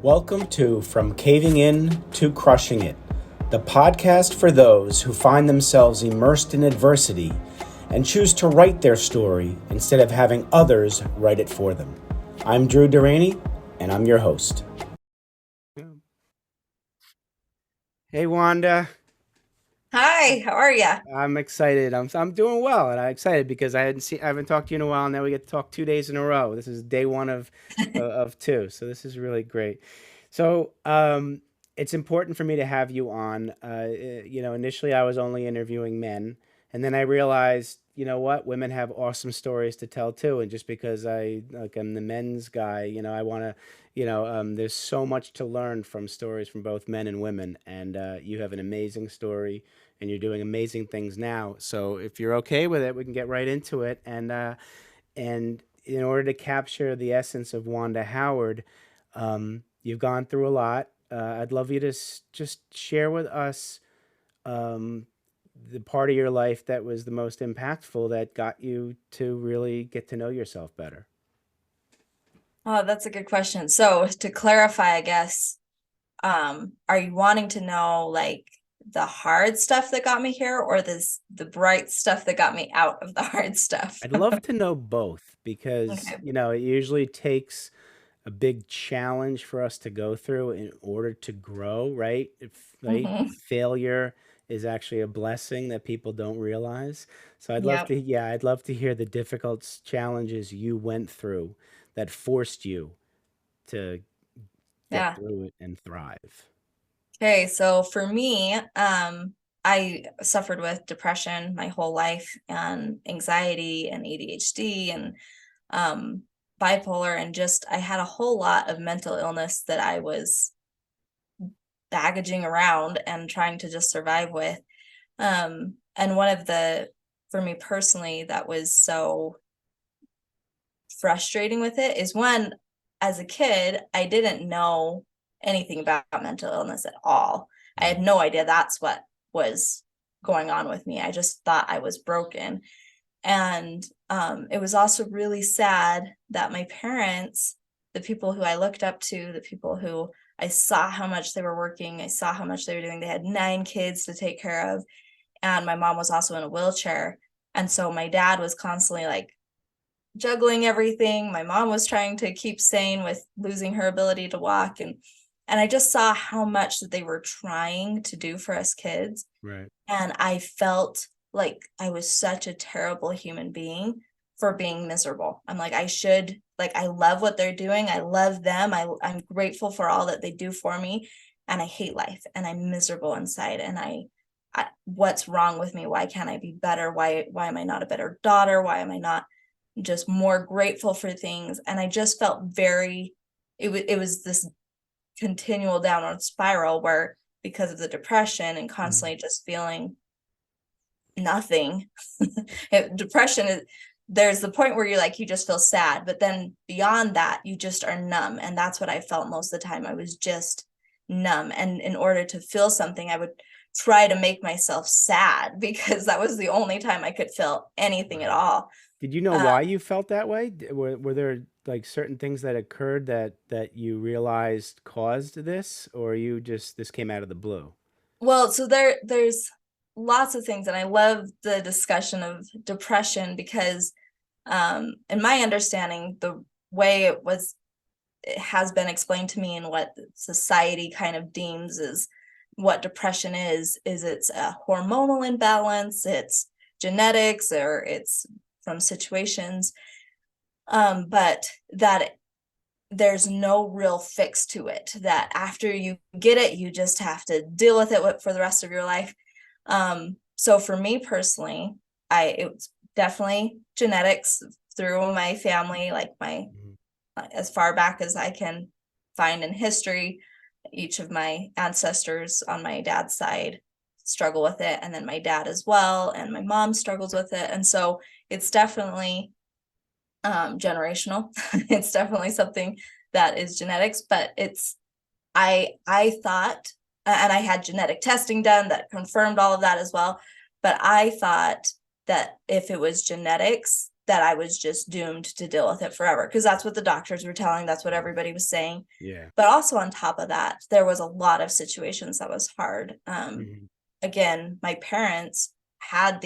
Welcome to From Caving In to Crushing It, the podcast for those who find themselves immersed in adversity and choose to write their story instead of having others write it for them. I'm Drew Deraney, and I'm your host. Hey, Wanda. Hi, how are ya? I'm excited. I'm doing well, and I'm excited because I haven't talked to you in a while. Now we get to talk 2 days in a row. This is day one of two, so this is really great. So it's important for me to have you on. Initially I was only interviewing men, and then I realized, you know what, women have awesome stories to tell too. And just because I'm the men's guy, I want to, there's so much to learn from stories from both men and women, and you have an amazing story and you're doing amazing things now. So if you're okay with it, we can get right into it. And in order to capture the essence of Wanda Howard, you've gone through a lot. I'd love you to just share with us um, the part of your life that was the most impactful that got you to really get to know yourself better. Oh, that's a good question. So to clarify, I guess, are you wanting to know like the hard stuff that got me here or the bright stuff that got me out of the hard stuff? I'd love to know both because, Okay. it usually takes a big challenge for us to go through in order to grow, right? Right? hmm Failure is actually a blessing that people don't realize. So Yep. I'd love to hear the difficult challenges you went through that forced you to get Yeah. through it and thrive. Okay, so for me, I suffered with depression my whole life and anxiety and ADHD and um bipolar, and just I had a whole lot of mental illness that I was baggaging around and trying to just survive with. And one of the, for me personally, that was so frustrating with it is when, as a kid, I didn't know anything about mental illness at all. I had Mm. no idea that's what was going on with me. I just thought I was broken. And it was also really sad that my parents, the people who I looked up to, the people who I saw how much they were working, I saw how much they were doing. They had 9 kids to take care of. And my mom was also in a wheelchair. And so my dad was constantly like juggling everything. My mom was trying to keep sane with losing her ability to walk. And I just saw how much that they were trying to do for us kids. Right. And I felt like I was such a terrible human being for being miserable. I'm like, I should, like, I love what they're doing. I love them. I'm grateful for all that they do for me. And I hate life and I'm miserable inside. And what's wrong with me? Why can't I be better? Why am I not a better daughter? Why am I not just more grateful for things? And I just felt very, it was this continual downward spiral where, because of the depression and Mhm. constantly just feeling nothing. Depression is, there's the point where you're like, you just feel sad, but then beyond that, you just are numb. And that's what I felt most of the time. I was just numb. And in order to feel something, I would try to make myself sad because that was the only time I could feel anything at Right. all. Did you know Uh, why you felt that way? Were there like certain things that occurred that you realized caused this, or you just this came out of the blue? well, so there's lots of things, and I love the discussion of depression because in my understanding, the way it has been explained to me and what society kind of deems is what depression is it's a hormonal imbalance, it's genetics, or it's from situations, but that there's no real fix to it, that after you get it you just have to deal with it for the rest of your life. So for me personally, it was definitely genetics through my family, like my Mhm. as far back as I can find in history. Each of my ancestors on my dad's side struggle with it, and then my dad as well, and my mom struggles with it. And so it's definitely generational. It's definitely something that is genetics, but I thought, and I had genetic testing done that confirmed all of that as well, but I thought that if it was genetics, that I was just doomed to deal with it forever, because that's what the doctors were telling, that's what everybody was saying. Yeah. But also on top of that, there was a lot of situations that was hard. Mhm. Again, my parents had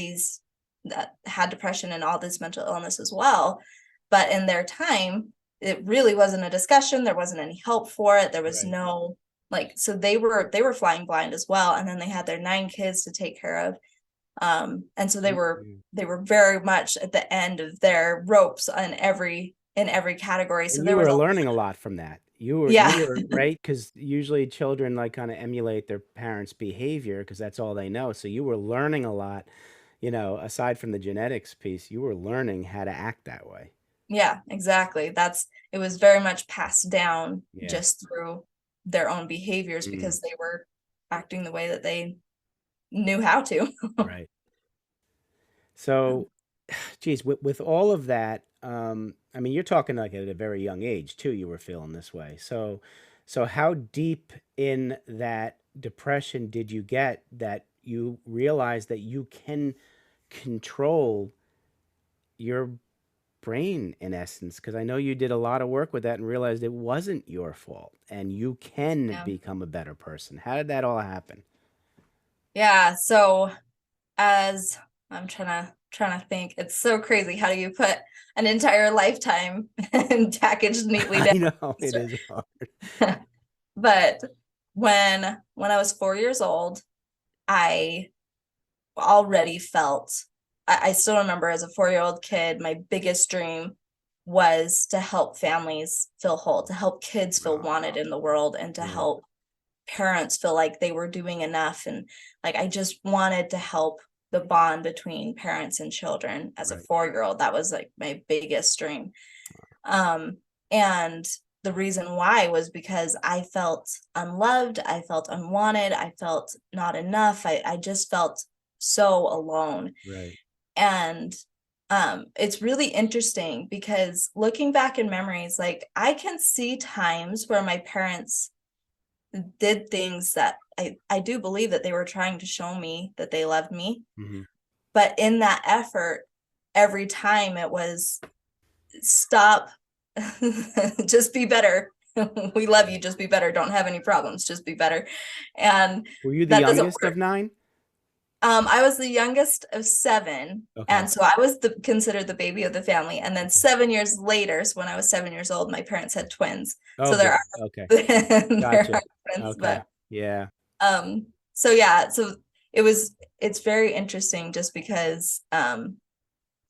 depression and all this mental illness as well, but in their time, it really wasn't a discussion. There wasn't any help for it. There was Right. no, like, so they were flying blind as well, and then they had their 9 kids to take care of. And so they You, were they were very much at the end of their ropes in every category. So and you there was were a, learning a lot from that. You yeah. were right, because usually children like kind of emulate their parents' behavior because that's all they know. So you were learning a lot, aside from the genetics piece, you were learning how to act that way. Yeah, exactly. It was very much passed down Yeah. just through their own behaviors Mm, because they were acting the way that they knew how to. right. So, geez, with all of that, I mean, you're talking like at a very young age too. You were feeling this way. So how deep in that depression did you get that you realized that you can control your brain in essence? Because I know you did a lot of work with that and realized it wasn't your fault, and you can Yeah. become a better person. How did that all happen? Yeah. So as I'm trying to think, it's so crazy. How do you put an entire lifetime and packaged neatly down? I know it is hard. But when I was 4 years old, I already felt, I still remember as a 4 year old kid, my biggest dream was to help families feel whole, to help kids feel Oh, wanted in the world, and to yeah, help parents feel like they were doing enough. And like, I just wanted to help the bond between parents and children as a right, 4 year old. That was like my biggest dream. And the reason why was because I felt unloved, I felt unwanted, I felt not enough. I just felt so alone. right. And it's really interesting because looking back in memories, like I can see times where my parents did things that I do believe that they were trying to show me that they loved me. Hmm. But in that effort, every time it was stop, just be better. We love you, just be better. Don't have any problems, just be better. And Were you the that doesn't youngest work. of nine? I was the youngest of seven, Okay. and so I was considered the baby of the family. And then Okay. 7 years later, so when I was 7 years old, my parents had twins. Oh, So there good. are Okay. there Gotcha. are twins, Okay. but Yeah. so yeah, so it's very interesting just because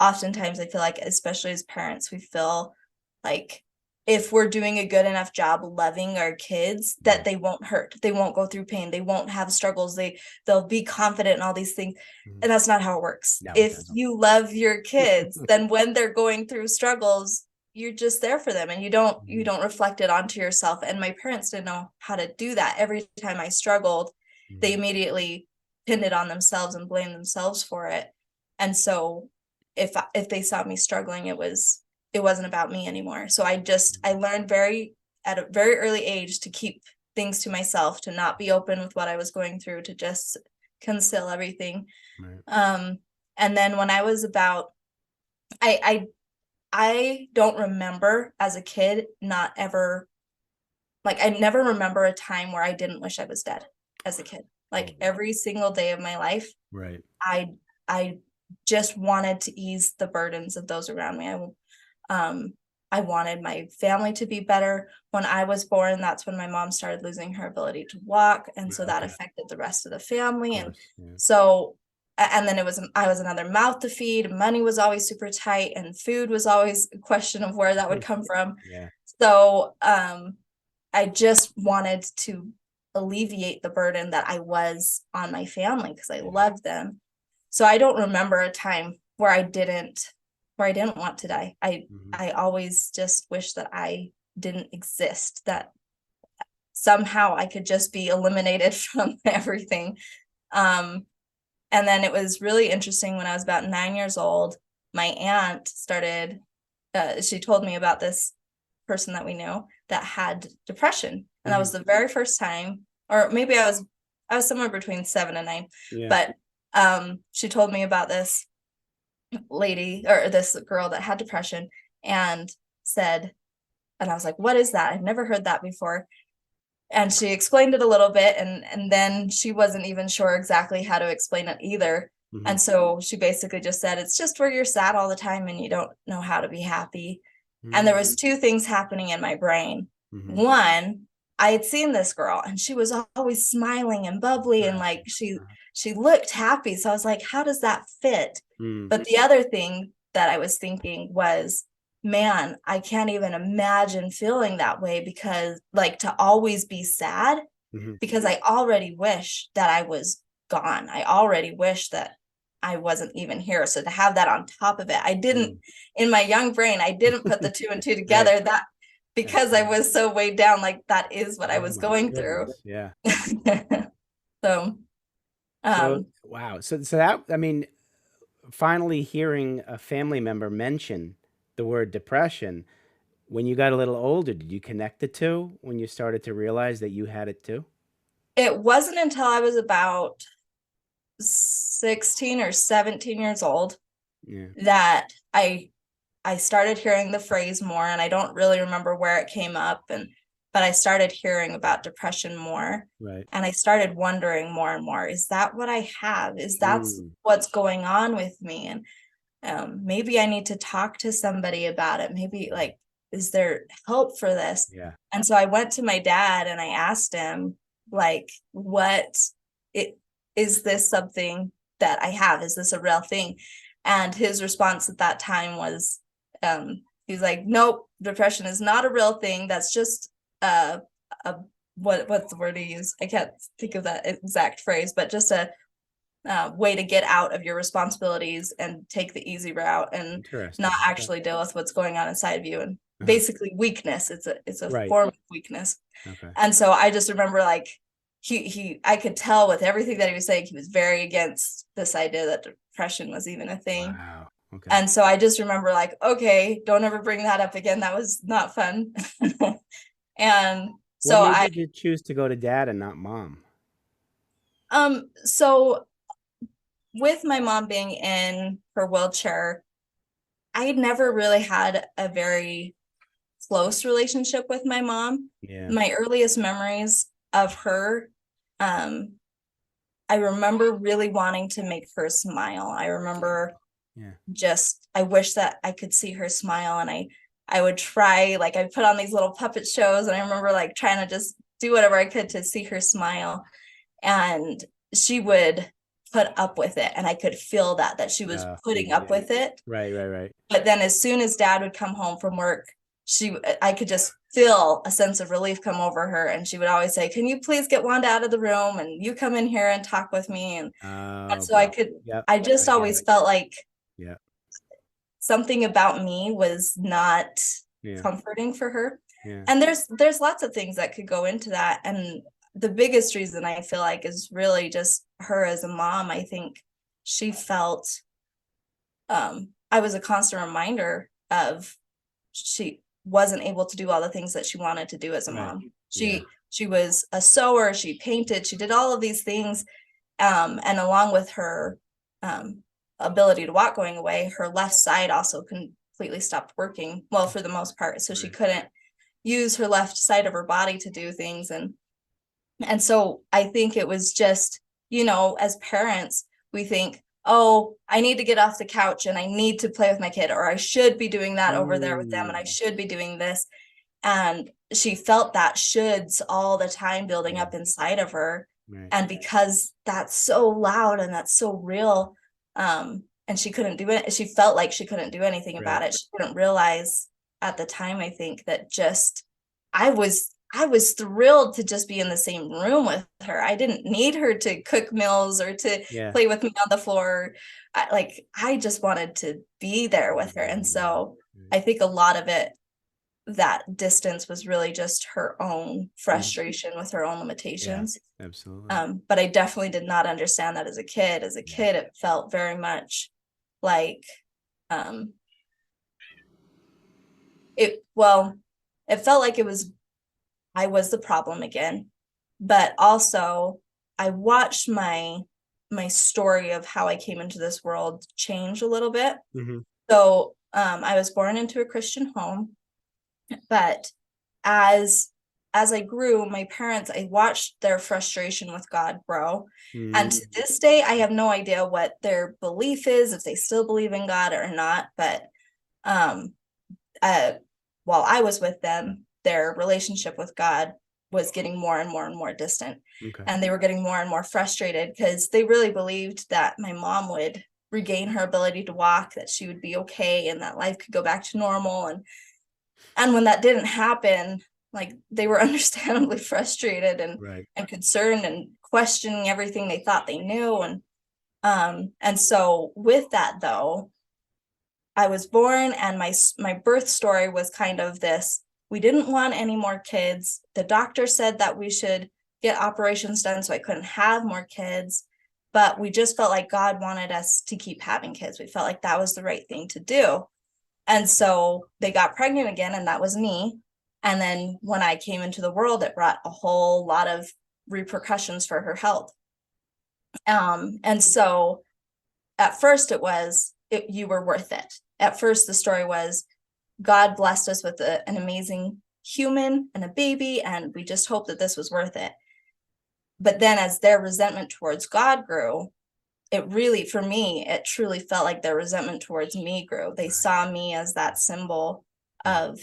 oftentimes I feel like, especially as parents, we feel like if we're doing a good enough job loving our kids, Yeah. that they won't hurt, they won't go through pain, they won't have struggles, they'll be confident in all these things. Mhm. And that's not how it works. No, it If doesn't. you love your kids, then when they're going through struggles, you're just there for them, and you Mhm. don't reflect it onto yourself. And my parents didn't know how to do that. Every time I struggled, they Mhm. immediately pinned it on themselves and blamed themselves for it. And so if they saw me struggling, it wasn't about me anymore. So I learned at a very early age to keep things to myself, to not be open with what I was going through, to just conceal everything. Right. um and then when I was about, I I don't remember as a kid, not ever, like, I never remember a time where I didn't wish I was dead as a kid. Oh, Like wow. every single day of my life, Right. I I just wanted to ease the burdens of those around me. Um I wanted my family to be better. When I was born, that's when my mom started losing her ability to walk, and Yeah, so that okay. Of affected the rest of the family. And course. Yeah. so and then I was another mouth to feed. Money was always super tight, and food was always a question of where that would come from. Yeah. So I just wanted to alleviate the burden that I was on my family because I Yeah. loved them. So I don't remember a time where I didn't want to die. Hmm. I always just wish that I didn't exist, that somehow I could just be eliminated from everything. Um, and then it was really interesting when I was about 9 years old, my aunt started, she told me about this person that we knew that had depression. And that Hmm. was the very first time, or maybe I was somewhere between 7 and 9, Yeah. but she told me about this. lady, or this girl that had depression, and said, and I was like, what is that? I've never heard that before. And she explained it a little bit, and then she wasn't even sure exactly how to explain it either. Mm-hmm. And so she basically just said, it's just where you're sad all the time and you don't know how to be happy. And there was two things happening in my brain. Mm-hmm. One, I had seen this girl and she was always smiling and bubbly, and like she looked happy. So I was like, how does that fit? Mm-hmm. But the other thing that I was thinking was, man, I can't even imagine feeling that way, because like to always be sad, Mm-hmm. because I already wish that I was gone. I already wish that I wasn't even here. So to have that on top of it, I didn't, in my young brain, I didn't put the two and two Right. together, that because I was so weighed down, like that is what I Oh was my going through. goodness. Yeah. So, So um, wow. So that, I mean, finally hearing a family member mention the word depression when you got a little older, did you connect the two when you started to realize that you had it too? it wasn't until I was about 16 or 17 years old Yeah. that I started hearing the phrase more, and I don't really remember where it came up, and but I started hearing about depression more, Right. and I started wondering more and more, is that what I have? Is that Mm. what's going on with me? And maybe I need to talk to somebody about it. Maybe, like, is there help for this? Yeah. And so I went to my dad and I asked him, like, what it is, this something that I have? Is this a real thing? And his response at that time was, he's like, nope, depression is not a real thing. That's just a what's the word he used? I can't think of that exact phrase, but just a way to get out of your responsibilities and take the easy route and not Interesting. Okay. actually deal with what's going on inside of you, and Uh-huh. basically weakness. It's a Right. form of weakness. Okay. And so I just remember, like, he I could tell with everything that he was saying, he was very against this idea that depression was even a thing. Wow. Okay. And so I just remember, like, okay, don't ever bring that up again. That was not fun. And What so made you choose to go to dad and not mom? so with my mom being in her wheelchair, I had never really had a very close relationship with my mom. Yeah. My earliest memories of her, um, I remember really wanting to make her smile. I remember Yeah. just, I wish that I could see her smile, and I would try, like, I put on these little puppet shows, and I remember like trying to just do whatever I could to see her smile. And she would put up with it, and I could feel that she was putting up with it. Right. Right. Right. But then as soon as dad would come home from work, I could just feel a sense of relief come over her, and she would always say, can you please get Wanda out of the room and you come in here and talk with me? And Oh, so yep. I just I get always it. felt like Yeah. something about me was not Yeah. comforting for her. Yeah. And there's lots of things that could go into that, and the biggest reason I feel like is really just her as a mom. I think she felt, I was a constant reminder of, she wasn't able to do all the things that she wanted to do as a Right. mom. Yeah. She was a sewer, she painted, she did all of these things. And along with her um, ability to walk going away, her left side also completely stopped working, well, for the most part. So she Right. couldn't use her left side of her body to do things. And so I think it was just, as parents, we think, oh, I need to get off the couch and I need to play with my kid, or I should be doing that over there with them, and I Mm. should be doing this. And she felt that shoulds all the time building Yeah. up inside of her. Right. And because that's so loud and that's so real, and she couldn't do it, she felt like she couldn't do anything about Right. it. She didn't realize at the time, I think, that just I was thrilled to just be in the same room with her. I didn't need her to cook meals or to Yeah. play with me on the floor. I just wanted to be there with her. And so Right. I think a lot of it, that distance, was really just her own Mhm. frustration with her own Yeah. limitations. Absolutely. But I definitely did not understand that as a kid. As a Yeah. kid, it felt very much like, um, well, it felt like I was the problem again, but also I watched my story of how I came into this world change a little bit. Mm-hmm. So I was born into a Christian home, but as I grew, my parents, I watched their frustration with God grow. And Mm-hmm. to this day, I have no idea what their belief is, if they still believe in God or not. But um, uh, while I was with them, their relationship with God was getting more and more and more distant. Okay. And they were getting more and more frustrated because they really believed that my mom would regain her ability to walk, that she would be okay, and that life could go back to normal. And when that didn't happen, like, they were understandably frustrated Right. and concerned and questioning everything they thought they knew. And so with that, though, I was born, and my birth story was kind of this: we didn't want any more kids. The doctor said that we should get operations done so I couldn't have more kids, but we just felt like God wanted us to keep having kids. We felt like that was the right thing to do. And so they got pregnant again, and that was me. And then when I came into the world, it brought a whole lot of repercussions for her health. And so at first you were worth it. At first, the story was God blessed us with an amazing human and a baby, and we just hoped that this was worth it. But then as their resentment towards God grew, it really, for me, it truly felt like their resentment towards me grew. They Right. saw me as that symbol Right. of,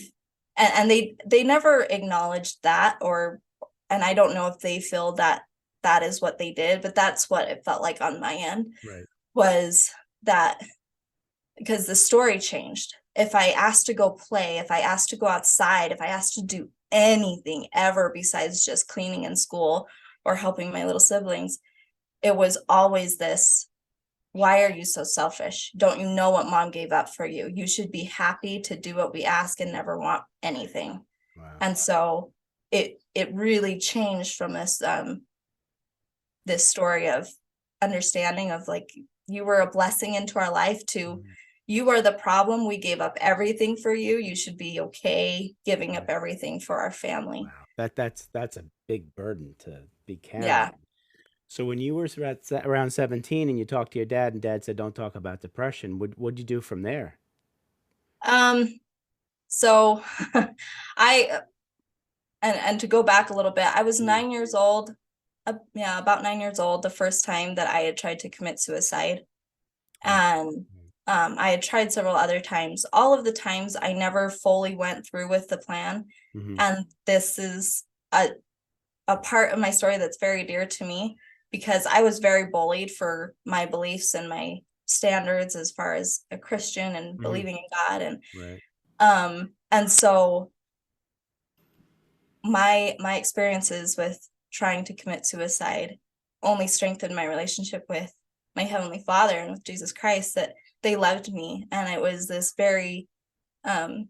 and they never acknowledged that, and I don't know if they feel that that is what they did, but that's what it felt like on my end, Right. was that, because the story changed. If I asked to go play, if I asked to go outside, if I asked to do anything ever besides just cleaning in school or helping my little siblings, it was always this: why are you so selfish? Don't you know what mom gave up for you? You should be happy to do what we ask and never want anything. Wow. And so it really changed from this story of understanding of, like, you were a blessing into our life, to Mm. you are the problem. We gave up everything for you. You should be okay giving up Right. everything for our family. Wow. That's a big burden to be Yeah. carrying. So when you were around 17 and you talked to your dad and dad said, "Don't talk about depression," what'd you do from there? Um, so I and to go back a little bit, I was Mm. 9 years old. Yeah, about 9 years old, the first time that I had tried to commit suicide. Oh. And I had tried several other times. All of the times I never fully went through with the plan. Mm-hmm. And this is a, a part of my story that's very dear to me, because I was very bullied for my beliefs and my standards as far as a Christian and Mm-hmm. believing in God. Right. And so my experiences with trying to commit suicide only strengthened my relationship with my Heavenly Father and with Jesus Christ, that they loved me. And it was this very um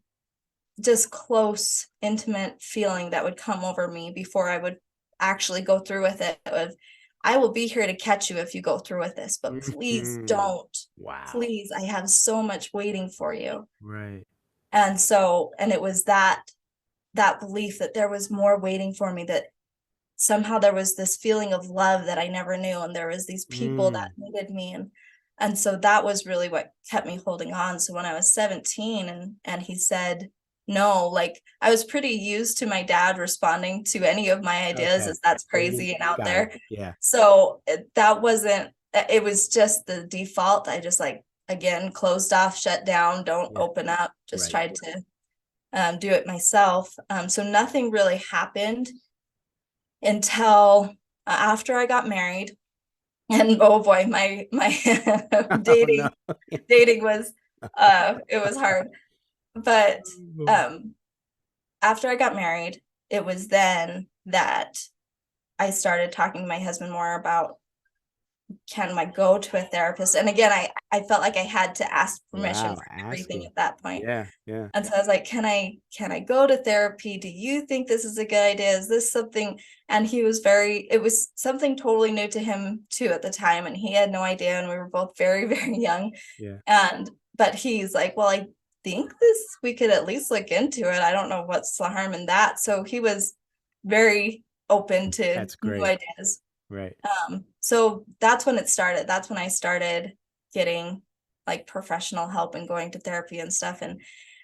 just close, intimate feeling that would come over me before I would actually go through with it, of, I will be here to catch you if you go through with this, but please Mm-hmm. don't. Wow. Please, I have so much waiting for you. Right. And so, and it was that belief that there was more waiting for me, that somehow there was this feeling of love that I never knew, and there was these people that Mm. needed me. And so that was really what kept me holding on. So when I was 17 and he said no, like, I was pretty used to my dad responding to any of my ideas Okay. as that's So you crazy and out got it. there. Yeah. So that wasn't, it was just the default. I just, like, again, closed off, shut down, don't Yeah. open up, just Right. tried to do it myself. So nothing really happened until after I got married. And oh boy, my Oh no. dating was it was hard. But Oh. um after I got married, it was then that I started talking to my husband more about, can I go to a therapist? And again, I felt like I had to ask permission Wow. for everything Asking. at that point. Yeah. Yeah. And so I was like, can I go to therapy? Do you think this is a good idea? Is this something? And he was it was something totally new to him too at the time. And he had no idea. And we were both very, very young. Yeah. But he's like, well, I think we could at least look into it. I don't know what's the harm in that. So he was very open to That's new great. ideas. Right. So that's when it started. That's when I started getting like professional help and going to therapy and stuff. And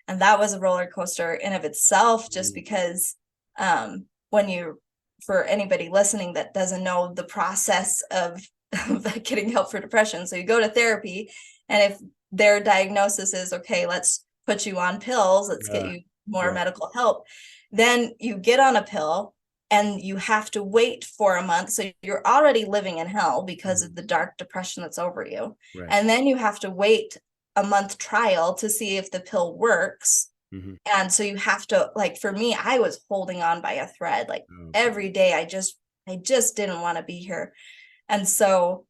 that was a roller coaster in of itself, just Mm. because when you, for anybody listening that doesn't know the process of getting help for depression. So you go to therapy, and if their diagnosis is, okay, let's put you on pills, let's get you more Right. medical help, then you get on a pill and you have to wait for a month. So you're already living in hell because Mhm. of the dark depression that's over you. Right. And then you have to wait a month trial to see if the pill works. Mhm. And so you have to, like, for me, I was holding on by a thread. Like Oh, God. every day I just didn't want to be here. And so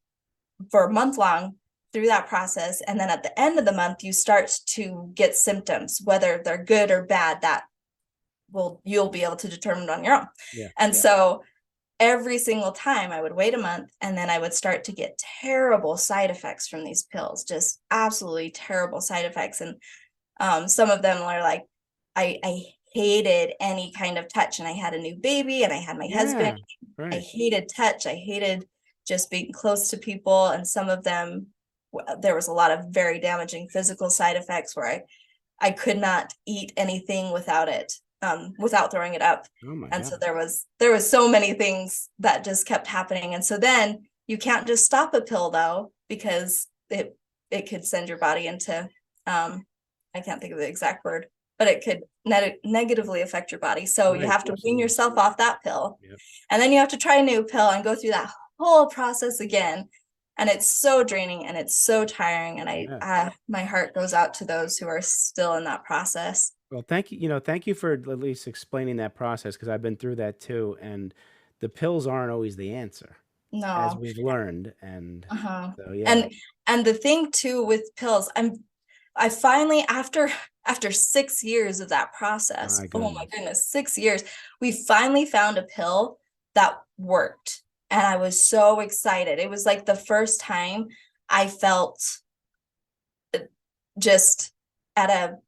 for a month long through that process, and then at the end of the month you start to get symptoms, whether they're good or bad, that you'll be able to determine on your own. Yeah. And so every single time I would wait a month, and then I would start to get terrible side effects from these pills, just absolutely terrible side effects. And some of them are like, I hated any kind of touch, and I had a new baby and I had my husband. Yeah. I Right. hated touch. I hated just being close to people. And some of them, there was a lot of very damaging physical side effects where I could not eat anything without it, without throwing it up. Oh my And so God. there was so many things that just kept happening. And so then you can't just stop a pill though, because it could send your body into, I can't think of the exact word, but it could negatively affect your body. So you Right. have to wean Absolutely. yourself off that pill, Yep. and then you have to try a new pill and go through that whole process again. And it's so draining and it's so tiring. And Yeah. my heart goes out to those who are still in that process. Well, thank you. Thank you for at least explaining that process, because I've been through that too. And the pills aren't always the answer, as No. we've learned. And Uh-huh. so, yeah. And the thing too with pills, I finally, after 6 years of that process, My oh my goodness. goodness, 6 years, we finally found a pill that worked. And I was so excited. It was like the first time I felt just at a,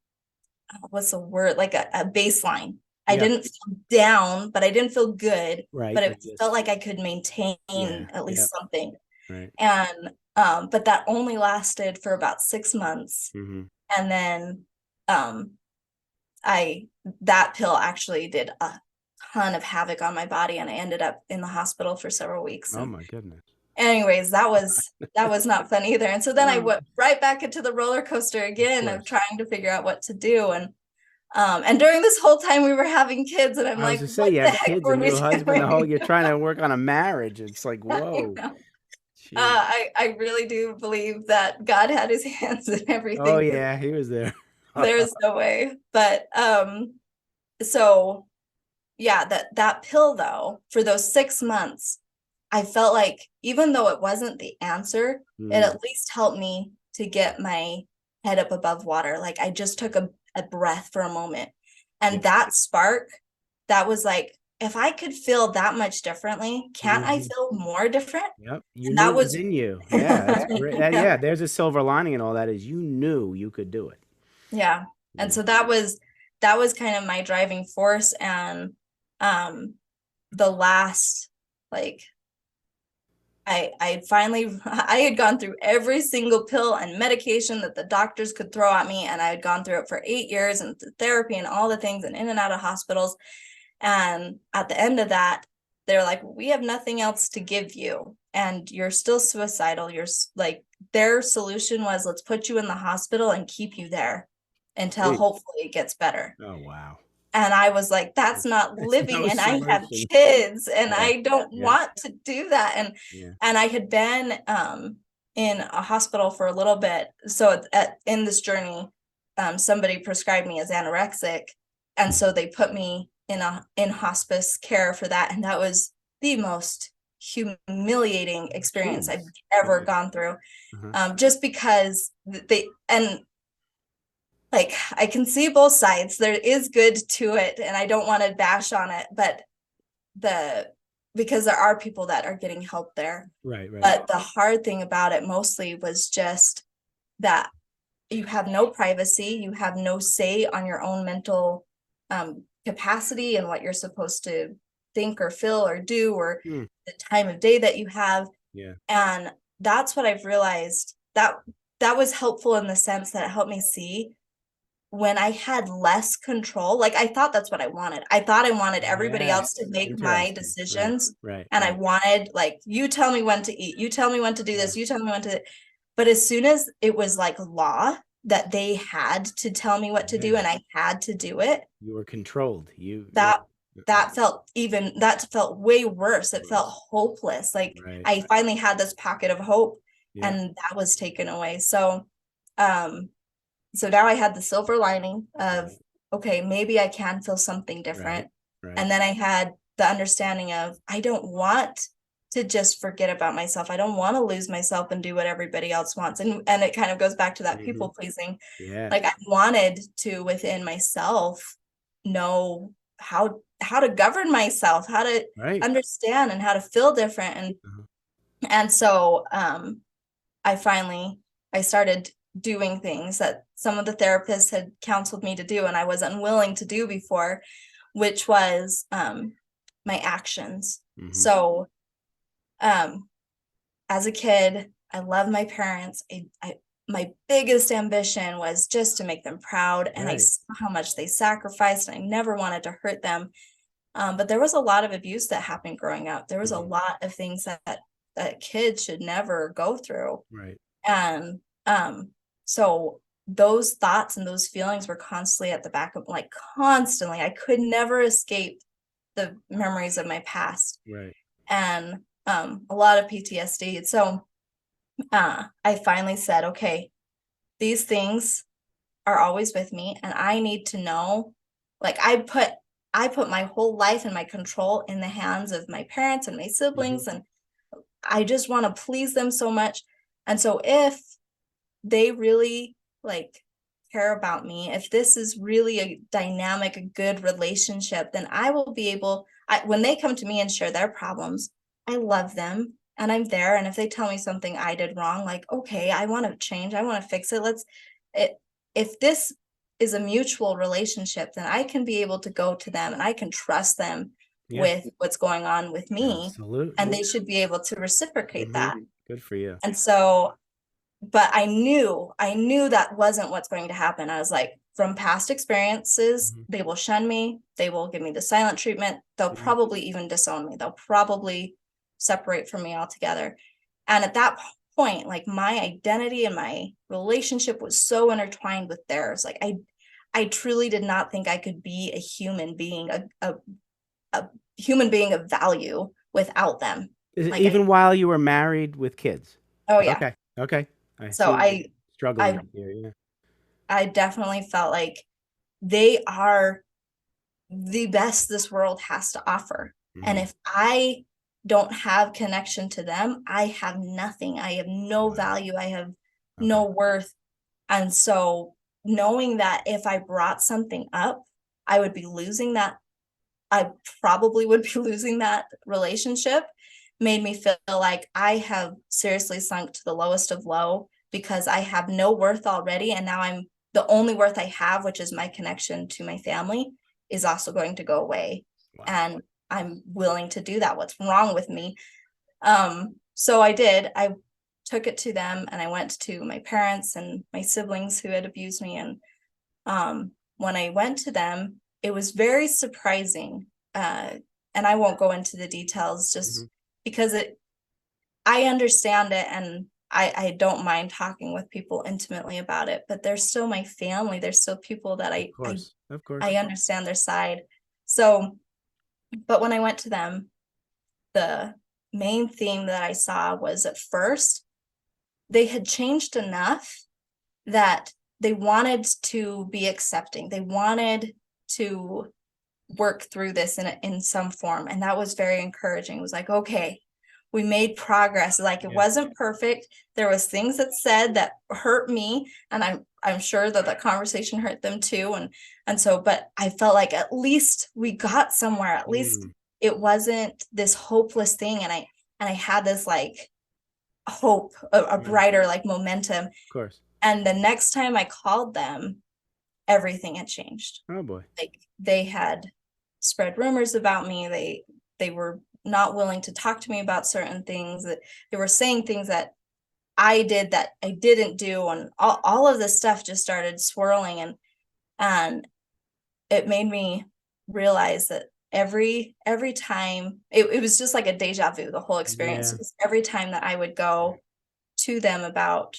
what's the word, like a baseline. I Yeah. didn't feel down, but I didn't feel good, Right. but You it felt just, like I could maintain yeah. at least Yep. something. Right. And but that only lasted for about 6 months. Hmm. And then um I that pill actually did a ton of havoc on my body, and I ended up in the hospital for several weeks. Oh And my goodness. anyways, that was not fun either. And so then I No, went right back into the roller coaster of again of course. trying to figure out what to do. And during this whole time we were having kids, and I'm I was like, to say, what you the have heck kids, a were we new husband, the whole, doing? you're trying to work on a marriage. It's like, I whoa. know. Jeez. I really do believe that God had his hands in Oh everything, because yeah, he was there. there's no way. But so yeah, that pill though, for those 6 months, I felt like even though it wasn't the answer, it Mhm. at least helped me to get my head up above water. Like I just took a breath for a moment. Yeah. And that spark, that was like, if I could feel that much differently, can't I Mhm. feel more different? Yep. You And knew that it was was in you. Yeah, that's great. yeah. Yeah, there's a silver lining in all that, is you knew you could do it. Yeah. And Yeah. so that was kind of my driving force. And um the last, like, I finally I had gone through every single pill and medication that the doctors could throw at me, and I had gone through it for 8 years, and therapy and all the things, and in and out of hospitals. And at the end of that, they're like, we have nothing else to give you, and you're still suicidal. Like, their solution was, let's put you in the hospital and keep you there until Jeez. hopefully it gets better. Oh wow. And I was like, that's not It's no living, and I have solution. kids, and Yeah. I don't Yeah. want to do that. Yeah. And I had been in a hospital for a little bit. So in this journey, somebody prescribed me as anorexic, and so they put me in hospice care for that. And that was the most humiliating experience I've Jeez. ever Yeah. gone through. Uh-huh. Just because they, and like, I can see both sides. There is good to it, and I don't want to bash on it, but the because there are people that are getting help there. Right, right. But the hard thing about it mostly was just that you have no privacy, you have no say on your own mental capacity and what you're supposed to think or feel or do, or Hmm. the time of day that you have. Yeah. And that's what I've realized, that that was helpful in the sense that it helped me see when I had less control. Like, I thought that's what I wanted. I thought I wanted everybody Yeah. else to make my Interesting. Right. decisions. Right. And I Right. wanted, like, you tell me when to eat, you tell me when to do Yeah. this, you tell me when to. But as soon as it was like law that they had to tell me what to do Yeah. and I had to do it, You were controlled. Yeah. that that felt way worse. It felt Worse. hopeless. Like, Right. I finally had this pocket of hope, Yeah. and that was taken away. Um, so now I had the silver lining of, Right. okay, maybe I can feel something Right. different. Right. And then I had the understanding of, I don't want to just forget about myself. I don't want to lose myself and do what everybody else wants. And it kind of goes back to that Hmm. people pleasing. Yeah. Like, I wanted to, within myself, know how to govern myself, how to Right. understand and how to feel different. Uh-huh. And so I finally I started doing things that some of the therapists had counseled me to do and I was unwilling to do before, which was my actions. Hmm. So um as a kid, I love my parents. My biggest ambition was just to make them proud, and I Right. saw how much they sacrificed, and I never wanted to hurt them. But there was a lot of abuse that happened growing up. There was a Hmm. lot of things that kids should never go through. Right. And so those thoughts and those feelings were constantly at the back of, like, constantly. I could never escape the memories of my past, Right. and a lot of PTSD. So I finally said, okay, these things are always with me, and I need to know. Like, I put my whole life and my control in the hands of my parents and my Hmm. siblings, and I just want to please them so much. And so if they really, like, care about me, if this is really a dynamic, a good relationship, then I will be able, when they come to me and share their problems, I love them and I'm there. And if they tell me something I did wrong, like, okay, I want to change, I want to fix it. It, if this is a mutual relationship, then I can be able to go to them and I can trust them Yeah. with what's going on with me. And Absolutely. they should be able to reciprocate Hmm. that. Good for you. And so, but I knew that wasn't what's going to happen. I was like, from past experiences, Hmm. they will shun me, they will give me the silent treatment, they'll Hmm. probably even disown me, they'll probably separate from me altogether. And at that point, like, my identity and my relationship was so intertwined with theirs. Like, I truly did not think I could be a human being, a human being of value without them. Like, Even while you were married with kids. oh yeah. Okay. Okay. I So see the I struggling here. Yeah. I definitely felt like they are the best this world has to offer. And Hmm. if I don't have connection to them, I have nothing. I have no Wow. value. I have Okay. no worth. And so, knowing that if I brought something up, I would be losing that, I probably would be losing that relationship, made me feel like I have seriously sunk to the lowest of low because I have no worth already. And now I'm the only worth I have, which is my connection to my family, is also going to go away. Wow. And I'm willing to do that. What's wrong with me? So I did. I took it to them and I went to my parents and my siblings who had abused me. And when I went to them, it was very surprising. And I won't go into the details Hmm. just because I understand it, and I don't mind talking with people intimately about it, but they're still my family. They're still people that Of course. Of course. I understand their side. So, but when I went to them, the main theme that I saw was, at first, they had changed enough that they wanted to be accepting. They wanted to work through this in some form. And that was very encouraging. It was like, okay, we made progress. Like, it Yeah. wasn't perfect. There was things that said that hurt me. And I'm sure that the conversation hurt them too. And so, but I felt like at least we got somewhere. At least Mm. it wasn't this hopeless thing. And I had this, like, hope, a Right. brighter, like, momentum. Of course. And the next time I called them, everything had changed. Oh boy. Like, they had spread rumors about me. they were not willing to talk to me about certain things, that they were saying things that I did that I didn't do, and all of this stuff just started swirling, and it made me realize that every time it was just like a deja vu, the whole experience, Yeah. because every time that I would go to them about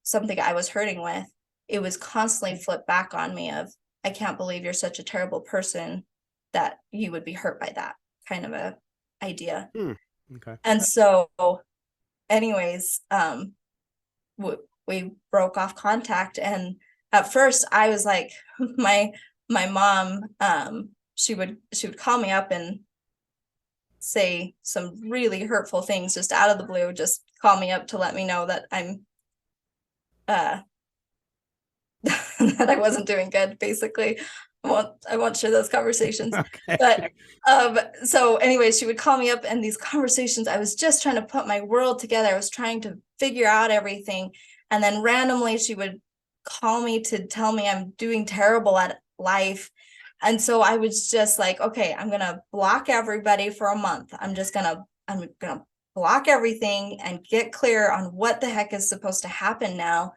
something I was hurting with, it was constantly flipped back on me of, I can't believe you're such a terrible person that you would be hurt by that kind of a idea. Hmm. Okay. And so anyways, we broke off contact, and at first I was like, my mom, she would call me up and say some really hurtful things just out of the blue, just call me up to let me know that I'm uh that I wasn't doing good, basically. I won't share those conversations. Okay. But so anyway, she would call me up, and these conversations, I was just trying to put my world together. I was trying to figure out everything. And then randomly she would call me to tell me I'm doing terrible at life. And so I was just like, okay, I'm gonna block everybody for a month. I'm gonna block everything and get clear on what the heck is supposed to happen now.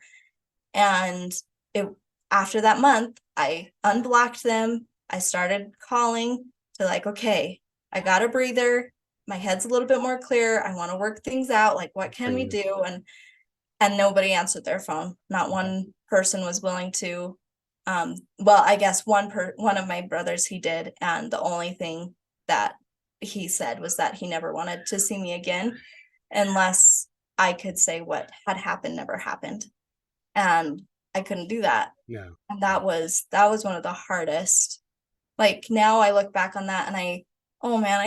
And it after that month, I unblocked them. I started calling to like, okay, I got a breather. My head's a little bit more clear. I want to work things out. Like, what Good for can we you. do? And nobody answered their phone. Not one person was willing to. Well, I guess one of my brothers, he did, and the only thing that he said was that he never wanted to see me again unless I could say what had happened never happened. And I couldn't do that. No. And that was one of the hardest. Like, now I look back on that and oh man,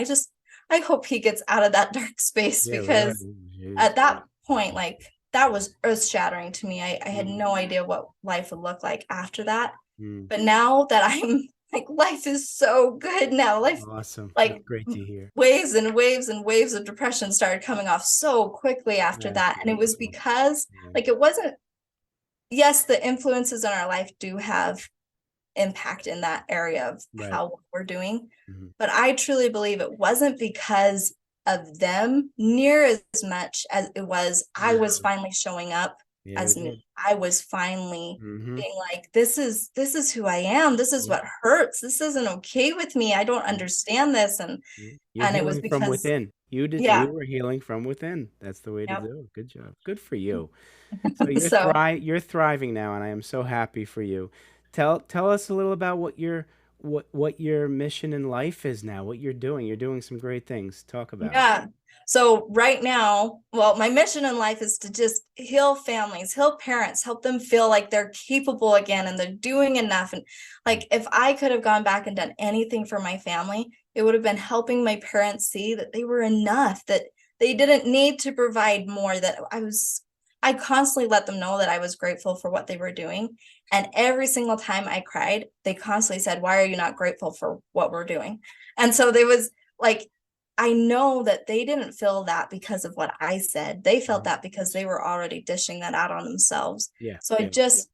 I hope he gets out of that dark space, Yeah, really. because Jeez. at that point, like, that was earth shattering to me. I had Mm. no idea what life would look like after that. Mm. But now that I'm like, life is so good now. Life, Awesome. That's like, great to hear. waves and waves and waves of depression started coming off so quickly after That's that. And it was wonderful. because, Yeah. like, it wasn't, yes, the influences in our life do have impact in that area of Right. how we're doing. Mhm. But I truly believe it wasn't because of them near as much as it was I was Mhm. finally showing up Yeah, we as did. me. I was finally Mhm. being like, this is who I am. This is Yeah. what hurts. This isn't okay with me. I don't Mhm. understand this. Mhm. You're And it was healing from because, within. You yeah, were healing from within. That's the way to yep. do it. Good job. Good for you. So So you're thriving now, and I am so happy for you. Tell us a little about what your mission in life is now. What you're doing. You're doing some great things. Talk about it. yeah. So right now, well, my mission in life is to just heal families, heal parents, help them feel like they're capable again and they're doing enough. And Mm. like, if I could have gone back and done anything for my family, it would have been helping my parents see that they were enough, that they didn't need to provide more, that I constantly let them know that I was grateful for what they were doing. And every single time I cried, they constantly said, "Why are you not grateful for what we're doing?" And so there was like, I know that they didn't feel that because of what I said. They felt Mhm. that because they were already dishing that out on themselves. Yeah. So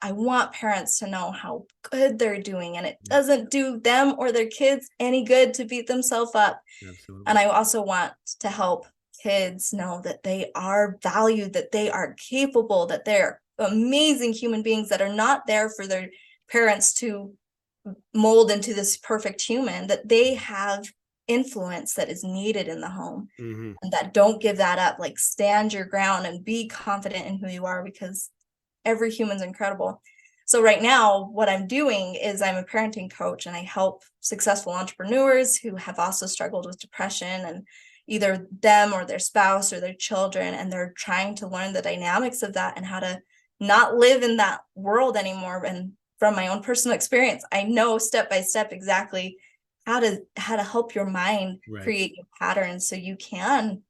I want parents to know how good they're doing, and it Mm. doesn't do them or their kids any good to beat themselves up. And Absolutely. I also want to help kids know that they are valued, that they are capable, that they're amazing human beings that are not there for their parents to mold into this perfect human, that they have influence that is needed in the home, Hmm. and that don't give that up. Like, stand your ground and be confident in who you are, because every human's incredible. So right now, what I'm doing is I'm a parenting coach, and I help successful entrepreneurs who have also struggled with depression, and either them or their spouse or their children, and they're trying to learn the dynamics of that and how to not live in that world anymore. And from my own personal experience, I know step by step exactly how to help your mind Right. create new patterns, so you can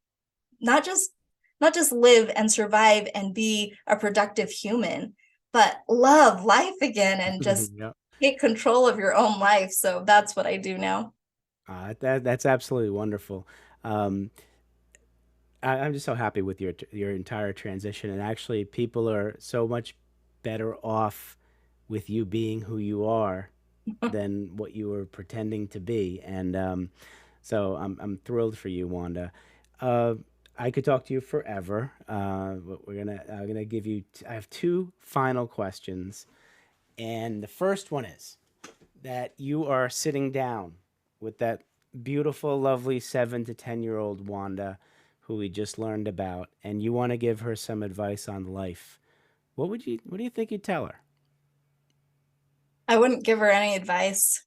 not just not just live and survive and be a productive human, but love life again and just Yeah. take control of your own life. So that's what I do now. That's absolutely wonderful. Um, I'm just so happy with your entire transition, and actually, people are so much better off with you being who you are than what you were pretending to be. And So I'm thrilled for you, Wanda. Uh, I could talk to you forever. But I'm gonna give you. I have two final questions, and the first one is that you are sitting down with that beautiful, lovely 7 to 10 year old Wanda, who we just learned about, and you want to give her some advice on life. What do you think you'd tell her? I wouldn't give her any advice.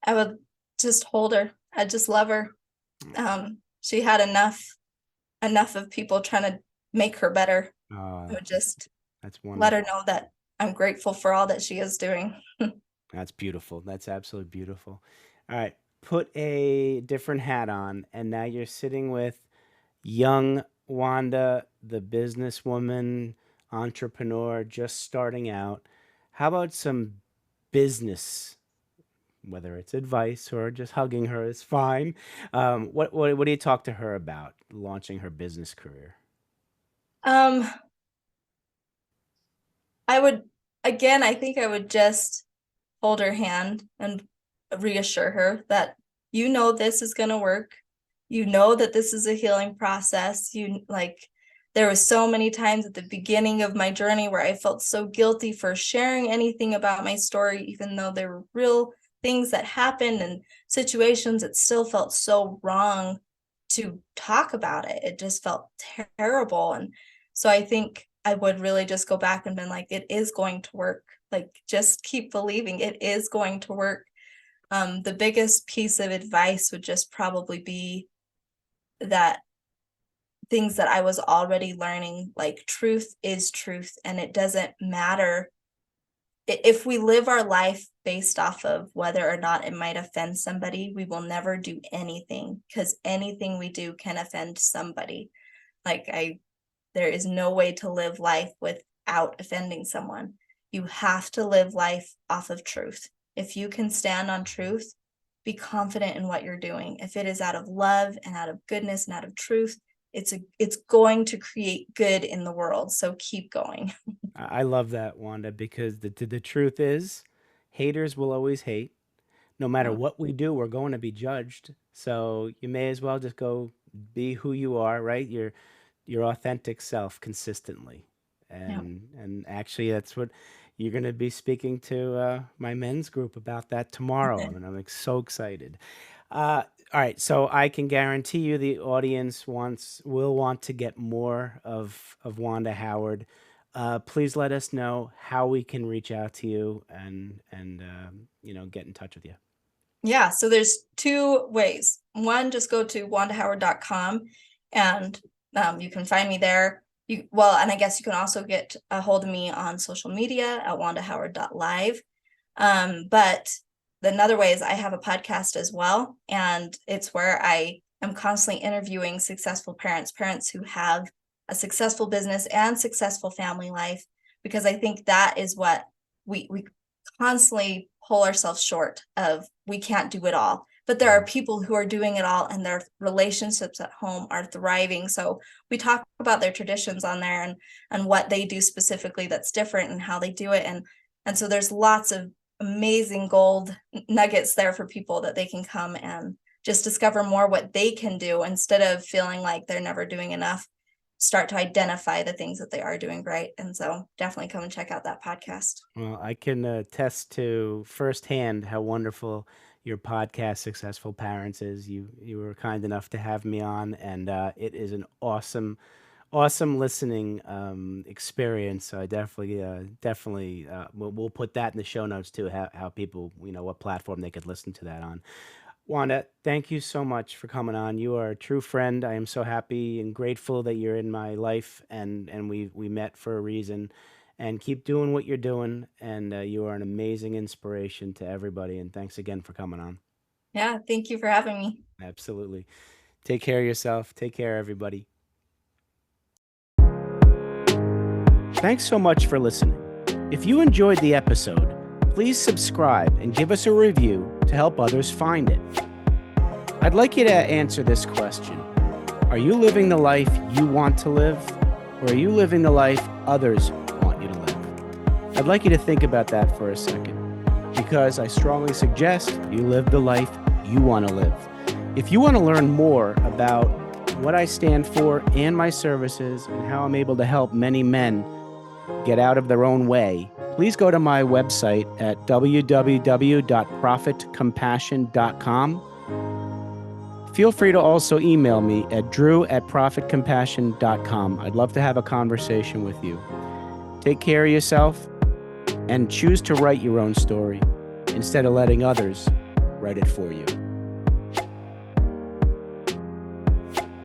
I would just hold her. I'd just love her. She had enough of people trying to make her better. I Uh, would just that's let her wonderful. know that I'm grateful for all that she is doing. That's beautiful. That's absolutely beautiful. All right, put a different hat on, and now you're sitting with young Wanda, the businesswoman, entrepreneur, just starting out. How about some business, whether it's advice or just hugging her is fine. What do you talk to her about launching her business career? Um, I would again, I think I would just hold her hand and reassure her that you know this is going to work. You know that this is a healing process. You like there was so many times at the beginning of my journey where I felt so guilty for sharing anything about my story, even though there were real things that happened and situations that still felt so wrong to talk about it. It just felt terrible. And so I think I would really just go back and been like, it is going to work. Like, just keep believing it is going to work. The biggest piece of advice would just probably be that things that I was already learning, like truth is truth, and it doesn't matter if we live our life based off of whether or not it might offend somebody, we will never do anything because anything we do can offend somebody. There is no way to live life without offending someone. You have to live life off of truth. If you can stand on truth, be confident in what you're doing. If it is out of love and out of goodness and out of truth, it's going to create good in the world. So keep going. I love that, Wanda, because the truth is, haters will always hate. No matter Yeah. what we do, we're going to be judged. So you may as well just go be who you are, right? Your authentic self consistently. Yeah. And actually that's what you're going to be speaking to my men's group about that tomorrow, and I'm like so excited. All right, so I can guarantee you the audience will want to get more of Wanda Howard. Please let us know how we can reach out to you and get in touch with you. Yeah, so there's two ways. One, just go to wandahoward.com and you can find me there. And I guess you can also get a hold of me on social media at wandahoward.live. But another way is I have a podcast as well, and it's where I am constantly interviewing successful parents who have a successful business and successful family life, because I think that is what we constantly pull ourselves short of. We can't do it all, but there are people who are doing it all and their relationships at home are thriving. So we talk about their traditions on there and what they do specifically that's different and how they do it. And so there's lots of amazing gold nuggets there for people that they can come and just discover more what they can do instead of feeling like they're never doing enough. Start to identify the things that they are doing right. And so definitely come and check out that podcast. Well, I can attest to firsthand how wonderful your podcast, Successful Parents, is. You were kind enough to have me on, and it is an awesome listening experience. So I definitely we'll put that in the show notes too. How people, what platform they could listen to that on. Wanda, thank you so much for coming on. You are a true friend. I am so happy and grateful that you're in my life, and we met for a reason. And keep doing what you're doing. And you are an amazing inspiration to everybody. And thanks again for coming on. Yeah, thank you for having me. Absolutely. Take care of yourself. Take care, everybody. Thanks so much for listening. If you enjoyed the episode, please subscribe and give us a review to help others find it. I'd like you to answer this question. Are you living the life you want to live, or are you living the life others want you to live? I'd like you to think about that for a second, because I strongly suggest you live the life you want to live. If you want to learn more about what I stand for and my services and how I'm able to help many men get out of their own way, please go to my website at www.profitcompassion.com. Feel free to also email me at drew@profitcompassion.com. I'd love to have a conversation with you. Take care of yourself and choose to write your own story instead of letting others write it for you.